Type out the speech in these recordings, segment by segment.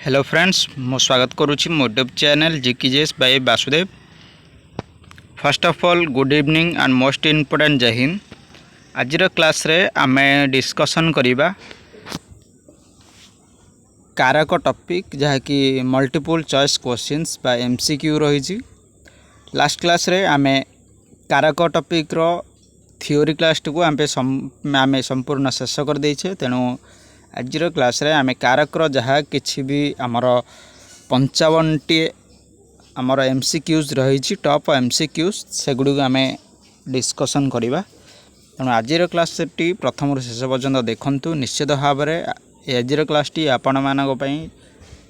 Hello friends मु स्वागत करुच्ची मो YouTube channel GKGS by Vasudev. First of all good evening and most important जय हिंद। आज क्लास रे आमे डिस्कशन करिबा कारक टॉपिक जहाँकि मल्टीपल चॉइस क्वेश्चंस बा एमसीक्यू रही। लास्ट क्लास रे आमे कारक टॉपिक रो थ्योरी क्लास को आमे संपूर्ण शेष कर देइछे। तेणु आज क्लास रे आमे कारक रो जहाँ किछि भी आमर 55 टी आमर एमसीक्यूज रही टॉप एमसीक्यूज से गुडी आमे डिस्कशन करिबा। तेणु आज क्लास टी प्रथम शेष पर्यंत देखंतु। निश्चित भाव में आज क्लास टी आपण मानक पई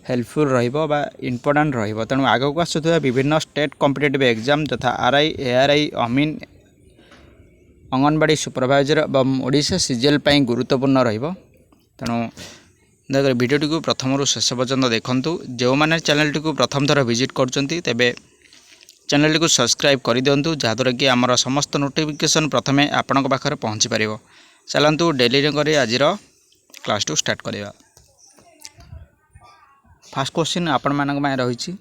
हेल्पफुल रहिबो बा इम्पोर्टेंट रहिबो। तेणु आगक आसुथिबा विभिन्न स्टेट कॉम्पिटिटिव एग्जाम तथा आरआई एआरआई अमीन अंगनवाड़ी सुपरवाइजर एवं ओडिशा सीजीएल पई गुरुत्वपूर्ण रहिबो। तेणु देखो वीडियोटी को प्रथम शेष पर्यंत देखंतु। जो माने चैनल टी को प्रथम थर विजिट करचंती तेबे चैनल टी को सब्सक्राइब कर दियंतु जहाद्वारा कि आमर समस्त नोटिफिकेशन प्रथमे आपनक पाखरे पहुँची पारिबो। चलंतु डेली करी आज क्लास टू स्टार्ट करिबा। फर्स्ट क्वेश्चन आपण मानक में रही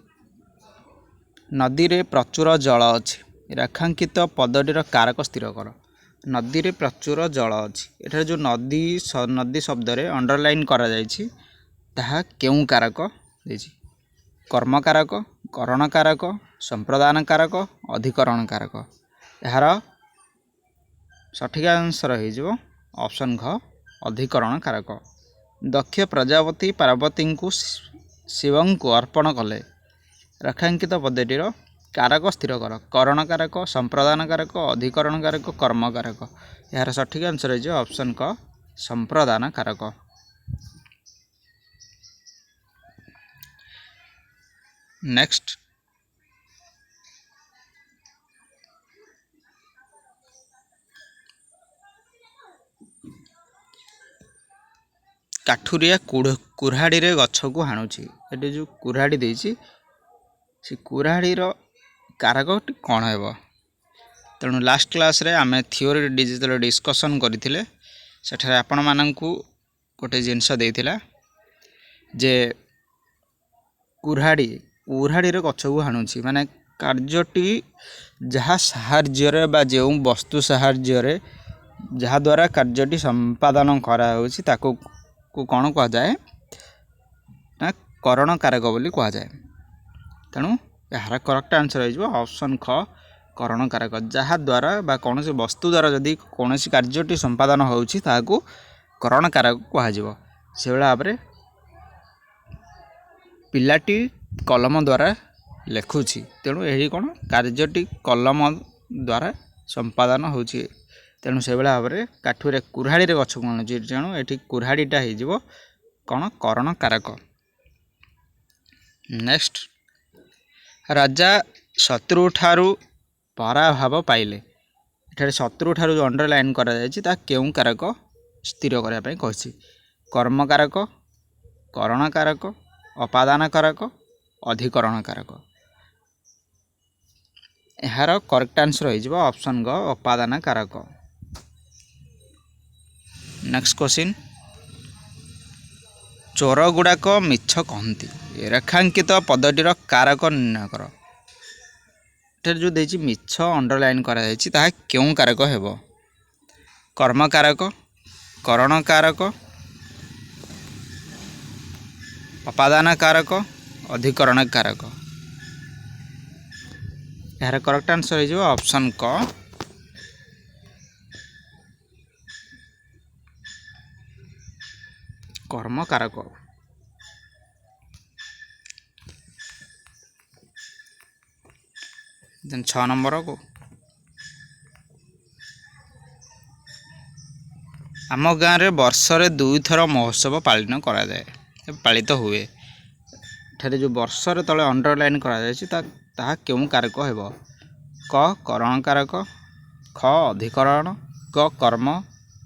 नदी रे प्रचुर जल अछि रेखांकित पदटीर कारक स्थिर कर। नदी रे प्रचुर जल अछि एठार जो नदी शब्द रे अंडरलाइन करा जायछि ताहा केउ कारक देछि? कर्म कारक, करण कारक, संप्रदान कारक, अधिकरण कारक। यार सठिक आंसर हो ऑप्शन घ अधिकरण कारक। दक्ष प्रजापति पार्वती को शिव को अर्पण कले रेखांकित पद्धतिर कारक स्थिर कर। करण कारक, संप्रदान कारक, अधिकरण कारक, कर्म कारक। यार सठिक आंसर हो ऑप्शन क संप्रदान कारक। नेक्स्ट काठुरिया कुराड़ी रे गछ को हाणुची। ये जो कुराड़ी देछि से कुराड़ीर कारक कौन है? तेणु लास्ट क्लास रे आमे थ्योरी डिजिटल डिस्कशन करथिले। सेठारे आपण माननकु गोटे जिनस देइथिला जे कुराड़ी रे गछ को हाणुची माने कार्यटी जहाँ साहाय्य बा जो वस्तु साहाय्य जहाँ द्वारा कार्यटी संपादन करा होछि ताको को कौन कह जाए ना करण कारक बोली कह जाए। तेणु यार करेक्ट आंसर हो ऑप्शन ख करण कारक। जहाँ द्वारा बा कौन वस्तु द्वारा जदि कौन कार्यटी संपादन होछि ताको करण कारक कह से भाव में पिलाटी कलम द्वारा लेखुछि तेणु यही कौन कार्यटी कलम द्वारा संपादन होछि। तेणु से भाव में काठुरे कुराड़ी रे गछ को आणुछि तेणु ये कुराड़ीटा हो कौन करण कारक। नेक्स्ट राजा शत्रु ठारू पराभाव पाइले। एठारे शत्रु ठारू जो अंडरलाइन करा जायछि ता केउ कारक स्थिर करिया पई कहछि? कर्म कारक, करण कारक, अपादान कारक, अधिकरण कारक। यार करेक्ट आंसर हो ऑप्शन ग अपादान कारक। नेक्स्ट क्वेश्चन चोर गुड़ाक मिछ कहती रेखांकित पद्धतिर कारक निर्णय कर। एठार जो देछि मिछ अंडरलाइन करा जायछि ताहा केउ कारक हेबो? कर्म कारक, करण कारक, अपादान कारक, अधिकरण कारक। यार करेक्ट आंसर हो ऑप्शन क कर्म कारक। देन 6 नंबर को आम गाँव में वर्ष रे 2 थर महोत्सव पालित हुए। एठारे जो वर्ष रे तले अंडरलाइन करा जायछि ताहा केउ कारक हेबो? क करण कारक, ख अधिकरण, ग कर्म,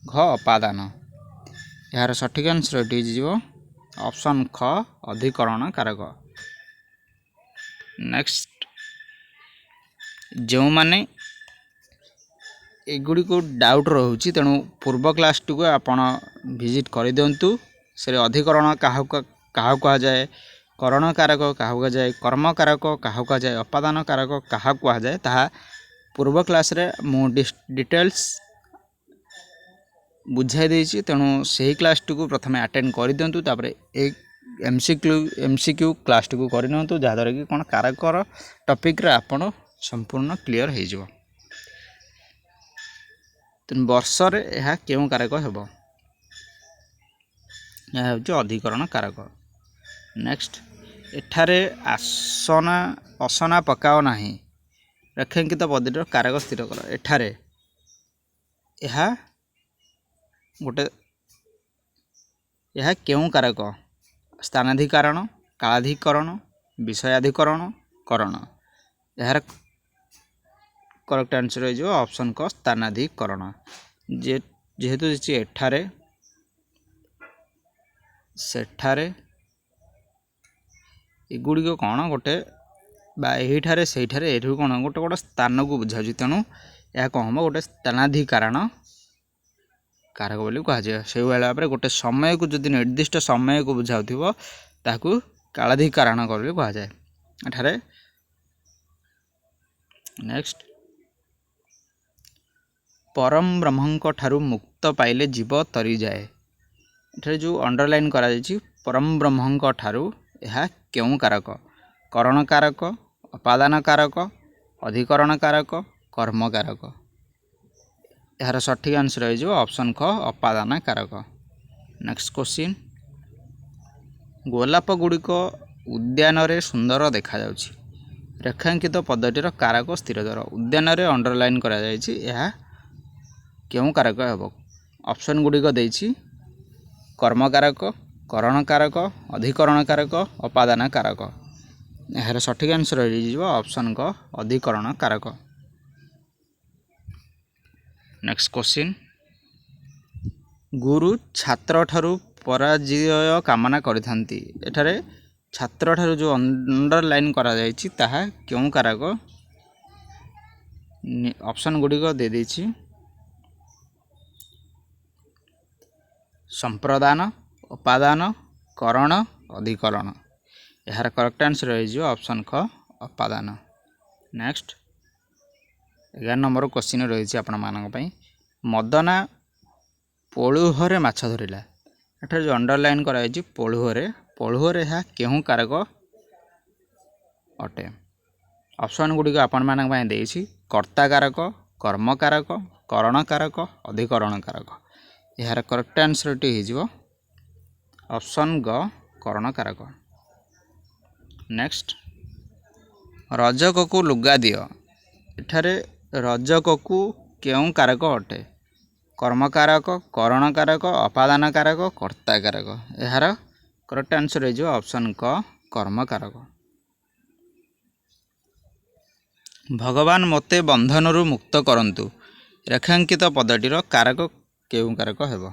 घ अपादान। यार सठिक आंसर हो ऑप्शन ख अधिकरण कारक। नेक्स्ट जो माने एगुड़ी को डाउट रोचे तेणु पूर्व क्लास टी को आपण विजिट कर दिंतु। से अधिकरण क्या कह जाए, करण कारक क्या जाए, कर्म कारक क्या जाए, अपादान कारक क्या जाए ताहा पूर्व क्लास रे मु डिटेल्स बुझाई देछि। तेणु सही क्लास टी को प्रथम अटेंड कर दिंतु, तापर एक एमसीक्यू क्लास टी को करनियंतु, जहाँद्वारा कि कौन कारकर टॉपिक रे आपण संपूर्ण क्लियर हो जाव। तेणु वर्ष रे यह केउं कारक हेबो, यह होछि अधिकरण कारक। नेक्स्ट, एठारे आसना असना पकाओ नाही, रेखांकित पद्धतिर कारक स्थिर कर। एठारे यह गोटे यह केउं कारक, स्थानाधिकरण, कालाधिकरण, विषयाधिकरण, करण। यार करेक्ट आंसर हो ऑप्शन क स्थानाधिकरण। जेहेतु एठारे सेठारे एगुड़िक कौन गोटे यहीठारे सेठारे एठू कौन गोटे गोटे स्थान को बुझा, तेणु यह कौन हम गोटे स्थानाधिकरण कारक बोली कहुए। से भाव में गोटे समय को जब निर्दिष्ट समय को बुझाऊ ताकू कालाधिकरण कर कहुए एठारे। नेक्स्ट, परम ब्रह्मंक ठारू मुक्त पाइले जीव तरी जाए। एठारे जो अंडरलाइन करा जायछि परम ब्रह्मंक ठारू, यह केउं कारक, करण कारक, अपादान कारक, अधिकरण कारक, कर्म कारक। यार सठिक आंसर हो ऑप्शन ख अपादान कारक। नेक्स्ट क्वेश्चन, गोलाप गुड़िक उद्यान रे सुंदर देखा जाउछि, रेखांकित पद्धतिर कारक स्थिर कर। उद्यान रे अंडरलाइन करा जायछि, यह केउं कारक हेबो। ऑप्शन गुड़िक देछि कर्म कारक, करण कारक, अधिकरण कारक, अपादान कारक। यार सठिक आंसर हो ऑप्शन क अधिकरण कारक। नेक्स्ट क्वेश्चन, गुरु छात्र ठारू पराजय कामना करिथांती। एठारे छात्र ठारू जो अंडरलाइन करा जायछि ताहा केउं कारक। ऑप्शन गुड़िक दे देछि संप्रदान, अपादान, करण, अधिकरण। यार करेक्ट आंसर हो ऑप्शन ख अपादान। नेक्स्ट 11 नंबर क्वेश्चन रही आपण मानक पई, मदना पलुहरे माछ धरिला। एठार जो अंडरलाइन करा जायछि पलुहरे, पलुहरे यह केउं कारक अटे। ऑप्शन गुड़िक आपण मानक पई देछि कर्ता कारक, कर्म कारक, करण कारक, अधिकरण कारक। यार करेक्ट आंसर टी हो ऑप्शन ग करण कारक। नेक्स्ट, रजक को लुगा दियो। एठारे रजक को केउं कारक अटे, कर्म कारक, करण कारक, अपादान कारक, कर्ता कारक। यार करेक्ट आंसर हो ऑप्शन क कर्म कारक। भगवान मते बंधनरु मुक्त करंतु, रेखांकित पद्धतिर कारक केउं कारक हेबो।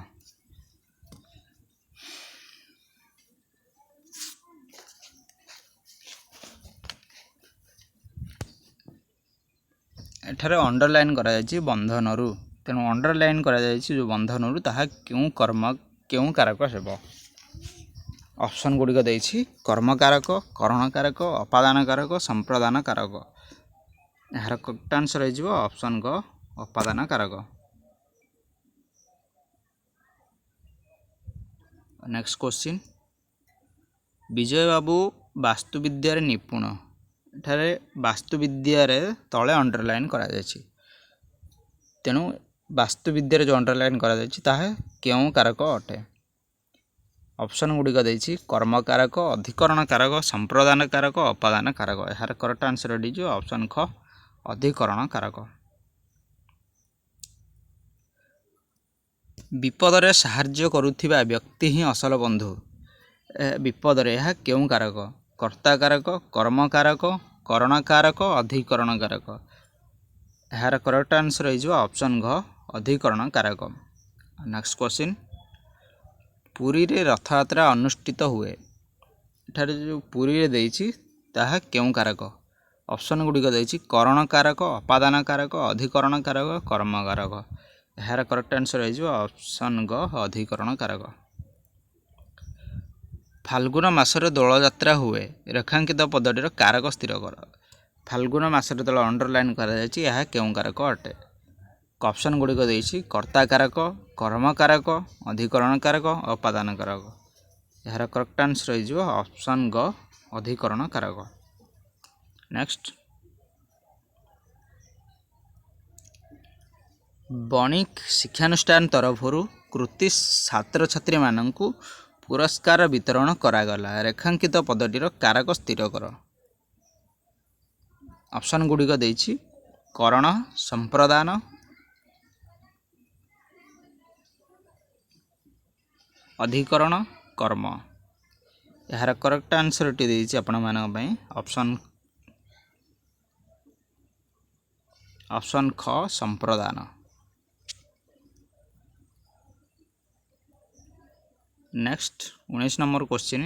एठारे अंडरलाइन करा जायछि बंधनरु, तेणु अंडरलाइन करा जायछि जो बंधनरु ताहा केउं कर्म केउं कारक हेबो। ऑप्शन गुड़िक देछि कर्म कारक, करण कारक, अपादान कारक, संप्रदान कारक। यार करेक्ट आंसर हो ऑप्शन ग अपादान कारक। नेक्स्ट क्वेश्चन, विजय बाबू वास्तुविद्या निपुण। एठारे वास्तुविद्या तले अंडरलाइन करा जायछि, तेणु वास्तुविद्या जो अंडरलाइन करा जायछि ताहा केउं कारक अटे। ऑप्शन गुड़िक देछि कर्म कारक, अधिकरण कारक, संप्रदान कारक, अपादान कारक। यार करेक्ट आंसर हो ऑप्शन ख अधिकरण कारक। विपद रे साहाय्य करुथिबा व्यक्ति ही असल बंधु। विपद रे यह केउं कारक, कर्ता कारक, कर्म कारक, करण कारक, अधिकरण कारक। यार करेक्ट आंसर हो ऑप्शन घ अधिकरण कारक। नेक्स्ट क्वेश्चन, पुरी रे रथ यात्रा अनुष्ठित हुए। एठारे जो पुरी रे देछि ताहा केउं कारक। ऑप्शन गुड़िक देछि करण कारक, अपादान कारक, अधिकरण कारक, कर्म कारक। यार करेक्ट आंसर हो ऑप्शन ग अधिकरण कारक। फाल्गुन मासरे दोलଯାत्रा हुए रेखांकित पदटीर कारक स्थिर कर। फाल्गुन मासरे दल अंडरलाइन करा केउं कारक अटे। ऑप्शन गुड़िक देछि कर्ता कारक, कर्म कारक, अधिकरण कारक, अपादान कारक। यार करेक्ट आंसर हो ऑप्शन ग अधिकरण कारक। नेक्स्ट, बणिक शिक्षानुष्ठान तरफर कृति छात्र छात्री मानक पुरस्कार वितरण करागला रेखांकित पदटीर कारक स्थिर कर। ऑप्शन गुड़िक देछि करण, संप्रदान, अधिकरण, कर्म। यार करेक्ट आंसर टी देछि आपण मानक पई ऑप्शन ख संप्रदान। नेक्स्ट 19 नंबर क्वेश्चन,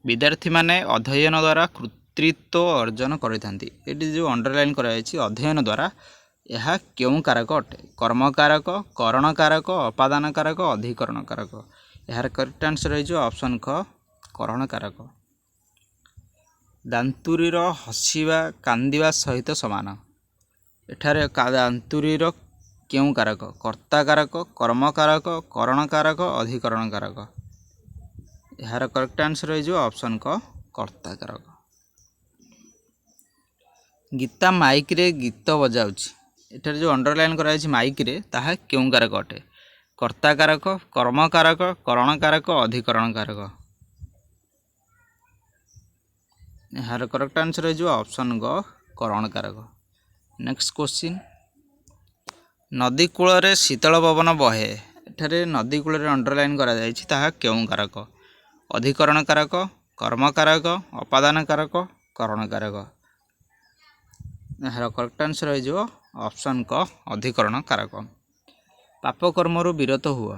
विद्यार्थी माने अध्ययन द्वारा कृतित्व अर्जन करथांती। एटी जो अंडरलाइन कराइछि अध्ययन द्वारा यह केउं कारक अटे। कर्म कारक, करण कारक, अपादान कारक, अधिकरण कारक। यार करेक्ट आंसर हो ऑप्शन ख करण कारक। दांतुरीर हसिबा कांदिबा सहित समान। एठारे दांतुरीर केउं कारक? कर्ता कारक, कर्म कारक, करण कारक, अधिकरण कारक। यार करेक्ट आंसर हो ऑप्शन क कर्ता कारक। गीता माइक रे गीत बजाउछि। एठारे जो अंडरलाइन कराइछि माइक रे ताहा केउं कारक अटे? कर्ता कारक, कर्म कारक, करण कारक, अधिकरण कारक। यार करेक्ट आंसर हो ऑप्शन ग करण कारक। नेक्स्ट क्वेश्चन, नदी कूल रे शीतल पवन बहे। एठारे नदी कूल रे अंडरलाइन करा जायछि ताहा केउं कारक? अधिकरण कारक, कर्म कारक, अपादान कारक, करण कारक। यार करेक्ट आंसर हो ऑप्शन क अधिकरण कारक। पाप कर्मरु विरत हुआ।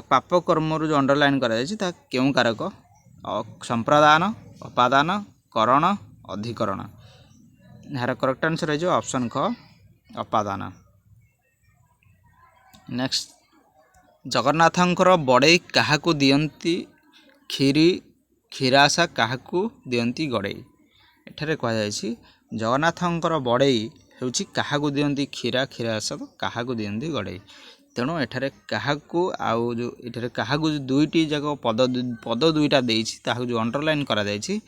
पाप कर्मरु जो अंडरलाइन करा जायछि ता केउं कारक? संप्रदान, अपादान, करण, अधिकरण। यार करेक्ट आंसर हो ऑप्शन ख अपादान। नेक्स्ट, जगन्नाथंकर बड़ई काहाकू दियंती खीरी क्षीरासा काहाकू दियंती गड़ई। एठारे कहा जायछि जगन्नाथंकर बड़ई हेउछि काहाकू दियंती क्षीरा, क्षीरासा काहाकू दियंती गड़ई। तेणु एठारे काहाकू आउ जो एठारे काहाकू दुईटी जाक पद दुईटा देछि ताहा जो अंडरलाइन करा जायछि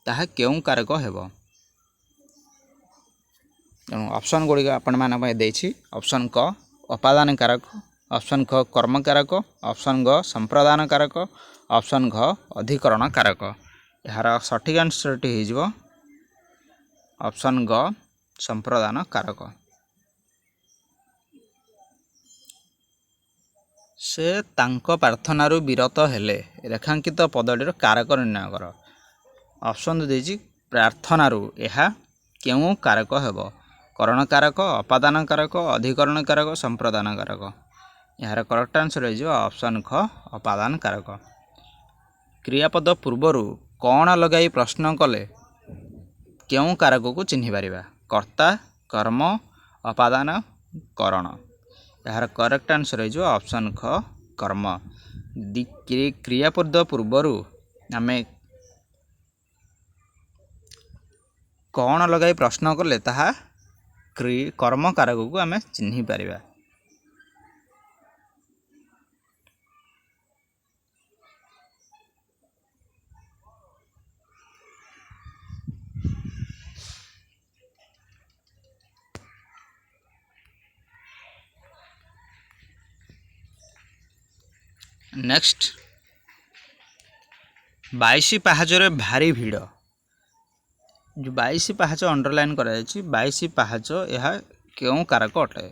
ताहा केउं कारक हेबो? तेणु ऑप्शन गुड़िक आपण मानक देछि ऑप्शन क अपादान कारक, ऑप्शन ख कर्म कारक, ऑप्शन ग संप्रदान कारक, ऑप्शन घ अधिकरण कारक। यार सठिक आंसर टी हो ऑप्शन ग संप्रदान कारक। से तांको प्रार्थनारू विरत हेले रेखांकित पदटीर कारक निर्णय कर। ऑप्शन देछि प्रार्थनारू यह केउं कारक हेबो? करण कारक, अपादान कारक, अधिकरण कारक, संप्रदान कारक। यार करेक्ट आंसर हो ऑप्शन ख अपादान कारक। क्रियापद पूर्वरु कौन लगाई प्रश्न कले केउं कारक को चिन्हि पारिबा? कर्ता, कर्म, अपादान, करण। यार करेक्ट आंसर हो ऑप्शन ख कर्म। क्रियापद पूर्वरु आमे कौन लगाई प्रश्न कले ताहा कर्म कारक को आमे चिन्हि पारिबा। नेक्स्ट, 22 पाहाचरे भारी भिड़। जो 22 पाहाच अंडरलाइन करा जायछि 22 पाहाच यह केउं कारक अटे?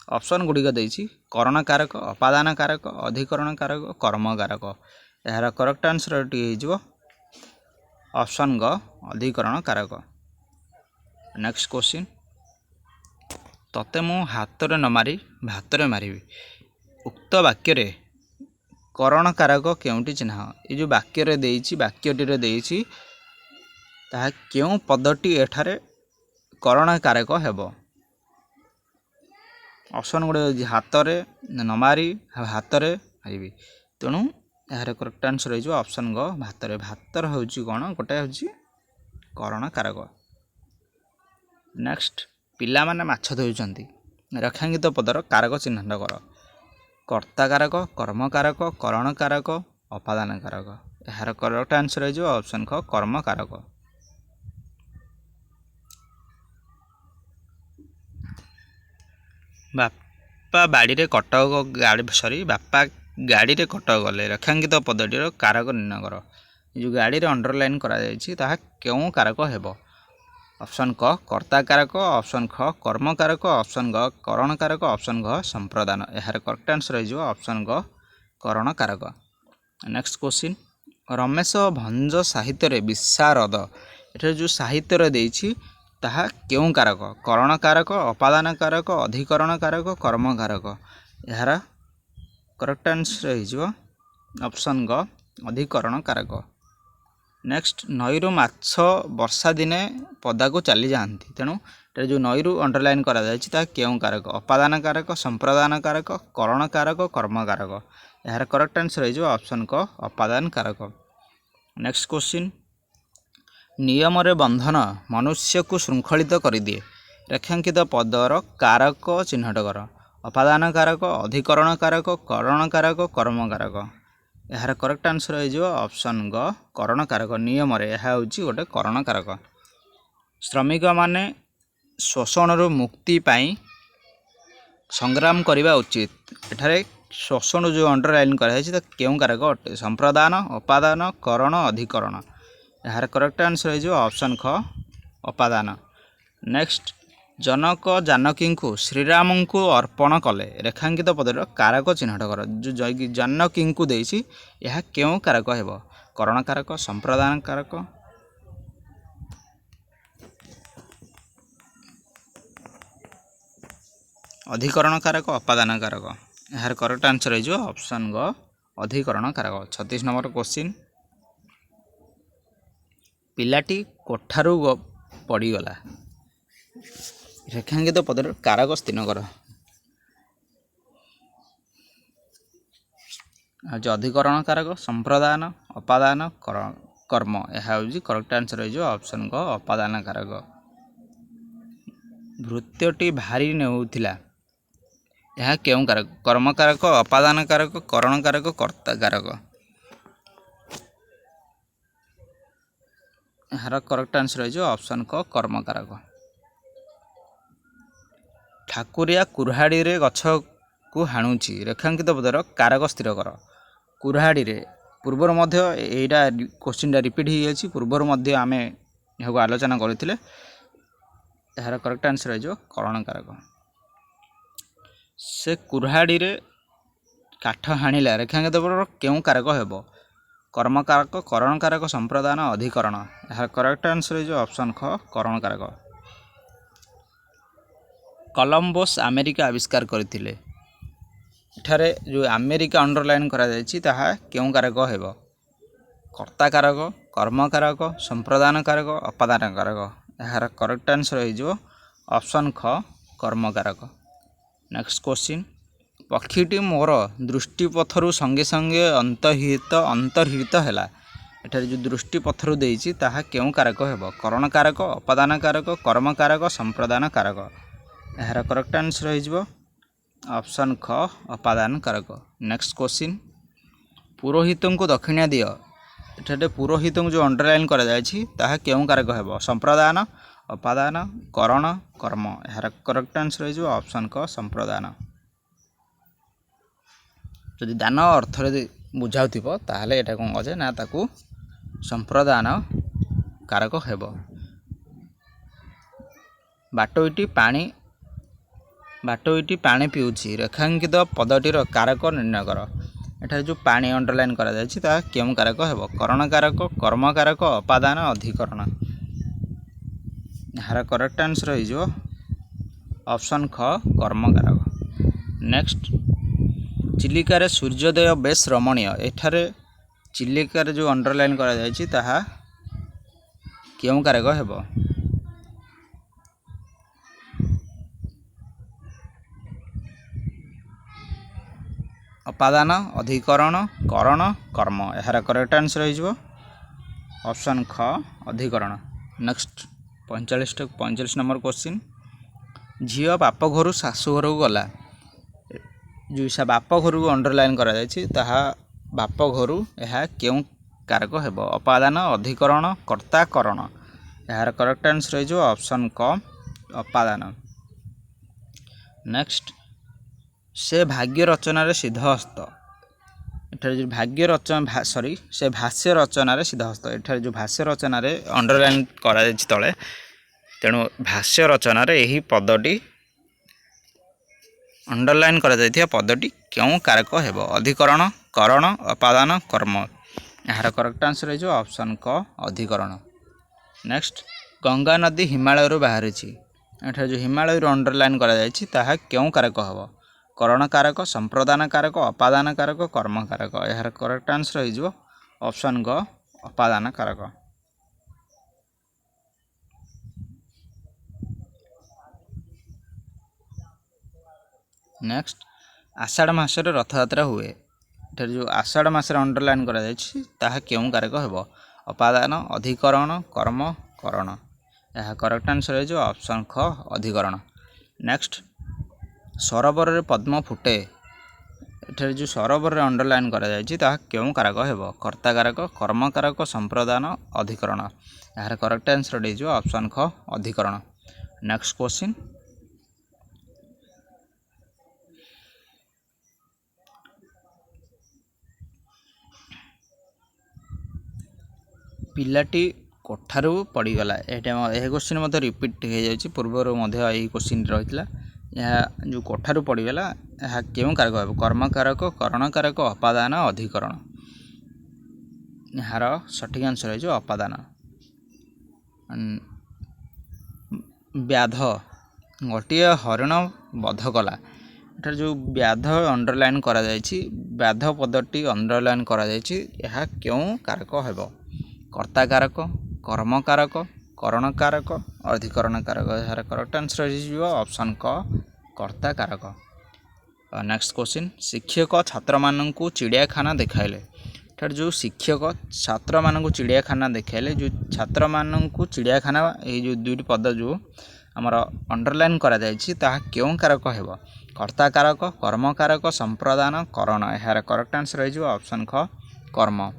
ऑप्शन गुड़िक देछि करण कारक, अपादान कारक, अधिकरण कारक, कर्म कारक। यार करेक्ट आंसर टी हो ऑप्शन ग अधिकरण कारक। नेक्स्ट क्वेश्चन, तते मु हाथ न मारी भात रे मारिबी। उक्त वाक्य रे करण कारक केउंटी चिन्ह? ये जो वाक्य रे देछि वाक्यटी रे देछि ताहा केउं पदटी एठारे करण कारक हेबो? ऑप्शन गुड़े हाथ रे न मारी हाथ रे मारिबी। तेणु यार करेक्ट आंसर हो ऑप्शन ग भातर भातर हूँ कौन गोटे हूँ करण कारक। नेक्स्ट पिला माने माछ धोउछंती रेखांकित पदर कारक चिन्हांट कर कर्ता कारक कर्म कारक करण कारक अपादान कारक। यार करेक्ट आंसर हो ऑप्शन ख कर्म कारक। बापा बाड़ी रे कटक गाड़ी सॉरी बापा गाड़ी रे कटक गले रेखांकित पदटीर कारक निर्णय कर। जो गाड़ी रे अंडरलाइन करा जायछि ताहा केउ कारक हेबो। ऑप्शन क कर्ता कारक ऑप्शन ख कर्म कारक ऑप्शन ग करण कारक ऑप्शन घ संप्रदान। यार करेक्ट आंसर हो ऑप्शन ग करण कारक। नेक्स्ट क्वेश्चन रमेश भंज साहित्य रे विशारद एटा जो साहित्य रे देछि ताहा केउ कारक करण कारक अपादान कारक अधिकरण कारक कर्म कारक। यार करेक्ट आंसर हो ऑप्शन ग अधिकरण कारक। नेक्स्ट नईरू माछ वर्षा दिने पदा को चली जाती तेणु जो नईरू अंडरलाइन करा जायछि ता केउ कारक अपादान कारक संप्रदान कारक करण कारक कर्म कारक। यार करेक्ट आंसर हो ऑप्शन क अपादान कारक। नेक्स्ट क्वेश्चन नियम रे बंधन मनुष्य को श्रृंखलित कर दिए रेखांकित पदर कारक चिन्हट कर अपादान कारक अधिकरण कारक करण कारक कर्म कारक। यार करेक्ट आंसर हो ऑप्शन ग करण कारक नियम रे यह हूँ गोटे करण कारक। श्रमिक माने शोषण मुक्ति पाई संग्राम करने उचित एठारे शोषण जो अंडरलाइन कराई केउ कारक अटे संप्रदान अपादान करण अधिकरण। यार करेक्ट आंसर हो ऑप्शन ख अपादान। नेक्स्ट जनक जानकी को श्रीराम को अर्पण कले रेखांकित पदर कारक चिन्हट कर जो जानकी को देछि यह केउ कारक हेबो करण कारक संप्रदान कारक अधिकरण कारक अपादान कारक। यार करेक्ट आंसर हो ऑप्शन ग अधिकरण कारक। 36 नंबर क्वेश्चन पिलाटी कोठारू पड़गला रेखांकित पदर कारक स्थिन कर। जो अधिकरण कारक संप्रदान अपादान कर्म यह हूँ करेक्ट आंसर हो ऑप्शन ग अपादान कारक। भृत्यटी भारी नेउथिला यह केउ कारक कर्म कारक अपादान कारक करण कारक कर्ता कारक। यार करेक्ट आंसर हो ऑप्शन क कर्म कारक। ठाकुरिया कुऱ्हाड़ी रे गछ को हाणुची रेखांकित पदर कारक स्थिर कर। कुऱ्हाड़ी रे पूर्वर मध्य एटा क्वेश्चन रिपीट हो जाछि पूर्वर मध्य आमे यह आलोचना करथिले। यार करेक्ट आंसर हो करण कारक। से कुऱ्हाड़ी रे काठ हाणिला रेखांकित पदर केउ कारक हेबो कर्म कारक करण कारक संप्रदान अधिकरण। यार करेक्ट आंसर हो ऑप्शन ख करण कारक। कोलंबस अमेरिका आविष्कार करथिले एठारे जो अमेरिका अंडरलाइन करा जायछि ताहा केउ कारक हेबो कर्ता कारक कर्म कारक संप्रदान कारक अपादान कारक। यार करेक्ट आंसर हो ऑप्शन ख कर्म कारक। नेक्स्ट क्वेश्चन पक्षीटी मोर दृष्टिपथरु संगे संगे अंतर्हित हैला एठारे जो दृष्टिपथरु देछि ताहा केउ कारक हेबो करण कारक अपादान कारक कर्म कारक संप्रदान कारक। यार करेक्ट आंसर हो ऑप्शन ख अपादान कारक। नेक्स्ट क्वेश्चन पुरोहित को दक्षिणा दियो एठारे पुरोहित जो अंडरलाइन करा जायछि ताहा केउ कारक हेबो संप्रदान अपादान करण कर्म। यार करेक्ट आंसर हो ऑप्शन ख संप्रदान। जदि दान अर्थ बुझाउथिब ताहले एटा कोन कहे ना ताकू संप्रदान कारक हेबो। बाटोईटी पानी पिउछि रेखांकित पदटीर कारक निर्णय कर। एठारे जो पानी अंडरलाइन करा जायछि ता केउ कारक हेबो करण कारक कर्म कारक अपादान अधिकरण। यार करेक्ट आंसर हो ऑप्शन ख कर्म कारक। नेक्स्ट चिलिकार सूर्योदय बेस रमणीय एठारे चिलिकार जो अंडरलाइन करा जायछि ताहा केउ कारक हेबो अपादान अधिकरण करण कर्म यार करेक्ट आंसर हो ऑप्शन ख अधिकरण। नेक्स्ट 45 नंबर क्वेश्चन झील बाप घर शाशु घर को गला जो बाप घर को अंडरलाइन करा बाप घर यह क्यों कारक हेब अपादान अधिकरण कर्ता करण यार करेक्ट आंसर हो ऑप्शन क अपादान। नेक्स्ट से भाग्य रचना सिद्धहस्त एठार जो भाग्य रचना से भाष्य रचना सिद्धहस्त एठार जो भाष्य रचना अंडरलाइन करा तले तेणु भाष्य रचना यही पदटी अंडरलाइन करा पदटी क्यों कारक हेब अधिकरण करण अपादान कर्म यार करेक्ट आंसर हो ऑप्शन क अधिकरण। नेक्स्ट गंगा नदी हिमालय बाहरी एठार जो हिमालय अंडरलाइन करा क्यों कारक हेब करण कारक संप्रदान कारक अपादान कारक कर्म कारक यार करेक्ट आंसर हो ऑप्शन ग अपादान कारक। नेक्स्ट आषाढ़ मासरे रथयात्रा हुए एठार जो आषाढ़ मास अंडरलाइन करा क्यों कारक हेब अपादान अधिकरण कर्म करण यह करेक्ट आंसर हो ऑप्शन ख अधिकरण। नेक्स्ट सरोवर रे पद्म फुटे एठार जो सरोवर रे अंडरलाइन करा क्यों कारक हेब कर्ता कारक कर्म कारक संप्रदान अधिकरण यार करेक्ट आंसर हो ऑप्शन ख अधिकरण। नेक्स्ट क्वेश्चन पिलाटी कोठारू पड़गला यह क्वेश्चन मत रिपीट हो जाए पूर्वर यही क्वेश्चन रही यह जो कोठारू पड़गला यह क्यों कारक हे कर्म कारक करण कारक अपादान अधिकरण यार सठिक आंसर हो अपादान। व्याध गोटे हरिण बध कला एठार जो व्याध अंडरलाइन करा व्याध पदटी अंडरलाइन करा यह क्यों कारक हेब कर्ता कारक कर्म कारक करण कारक अधिकरण कारक यार करेक्ट आंसर हो ऑप्शन क कर्ता कारक। नेक्स्ट क्वेश्चन शिक्षक छात्र मानू चिड़ियाखाना देखाइले एठार जो शिक्षक छात्र मानू चिड़ियाखाना देखाइले जो छात्र मानू चिड़ियाखाना ये जो दुईटी पद जो आमर अंडरलाइन करा क्यों कारक हेब कर्ता कारक कर्म कारक संप्रदान करण यार करेक्ट आंसर हो ऑप्शन ख कर्म।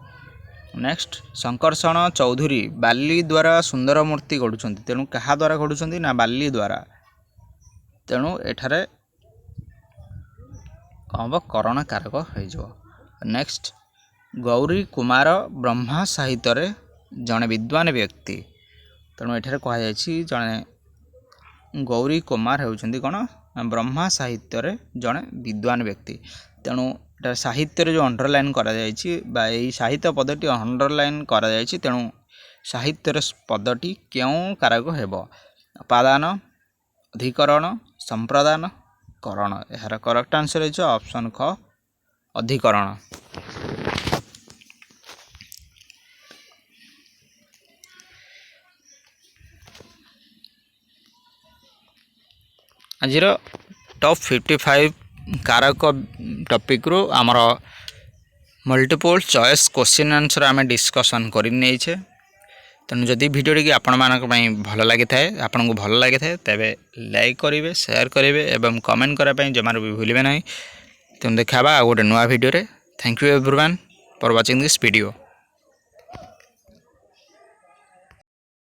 नेक्स्ट शंकरषण चौधरी बाली द्वारा सुंदर मूर्ति गढ़ुं तेणु क्या द्वारा गढ़ुं ना बाली द्वारा तेणु एठारे कौन हम करण कारक हो। नेक्स्ट गौरी कुमार ब्रह्मा साहित्य जड़े विद्वान व्यक्ति तेणु एठारे कहुई जड़े गौरी कुमार होती कौन ब्रह्मा साहित्य जड़े विद्वान व्यक्ति तेणु साहित्य जो अंडरलाइन करा साहित्य पदटी अंडरलाइन करा तेणु साहित्य पदटी क्यों कारक हेब अपादान अधिकरण संप्रदान करण यार करेक्ट आंसर हो ऑप्शन ख अधिकरण। आज टॉप 55 कारक टॉपिक रो आमर मल्टीपल चॉइस क्वेश्चन आंसर आम डिस्कसन कर तेणु जदि भिडियोटी आपण मानक भल लगी था आपन को भल लगी था तेज लाइक करेंगे शेयर करेंगे एवं कमेंट करने जमार भी भूलें ना तेणु देखा गोटे नुआ video. Thank you everyone for watching this video.